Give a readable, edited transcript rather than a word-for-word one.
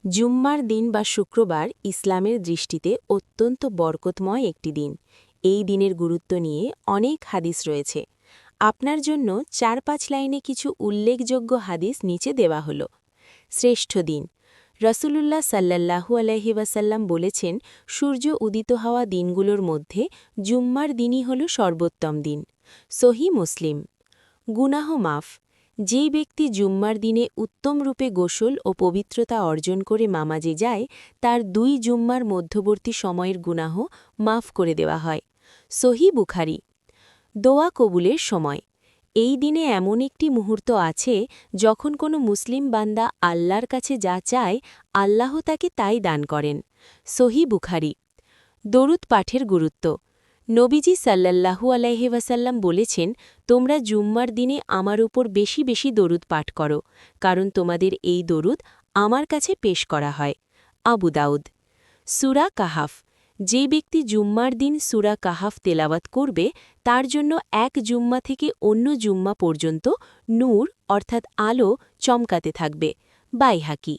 জুম্মার দিন বা শুক্রবার ইসলামের দৃষ্টিতে অত্যন্ত বরকতময় একটি দিন। এই দিনের গুরুত্ব নিয়ে অনেক হাদিস রয়েছে। আপনার জন্য ৪-৫ লাইনে কিছু উল্লেখযোগ্য হাদিস নিচে দেওয়া হল। শ্রেষ্ঠ দিন। রসুলুল্লাহ সাল্লাল্লাহু আলাইহি ওয়াসাল্লাম বলেছেন, সূর্য উদিত হওয়া দিনগুলোর মধ্যে জুম্মার দিনই হল সর্বোত্তম দিন। সহিহ মুসলিম। গুনাহ মাফ। যেই ব্যক্তি জুম্মার দিনে উত্তমরূপে গোসল ও পবিত্রতা অর্জন করে নামাজে যায়, তার ২ জুম্মার মধ্যবর্তী সময়ের গুনাহ মাফ করে দেওয়া হয়। সহিহ বুখারী। দোয়া কবুলের সময়। এই দিনে এমন একটি মুহূর্ত আছে যখন কোনো মুসলিম বান্দা আল্লাহর কাছে যা চায়, আল্লাহ তাকে তাই দান করেন। সহিহ বুখারী। দরুদ পাঠের গুরুত্ব। নবীজি সাল্লাল্লাহু আলাইহি ওয়াসাল্লাম বলেছেন, তোমরা জুম্মার দিনে আমার উপর বেশি বেশি দরুদ পাঠ করো, কারণ তোমাদের এই দরুদ আমার কাছে পেশ করা হয়। আবু দাউদ। সূরা কাহাফ। যে ব্যক্তি জুম্মার দিন সূরা কাহাফ তেলাওয়াত করবে, তার জন্য এক জুম্মা থেকে অন্য জুম্মা পর্যন্ত নূর অর্থাৎ আলো চমকাতে থাকবে। বাইহাকি।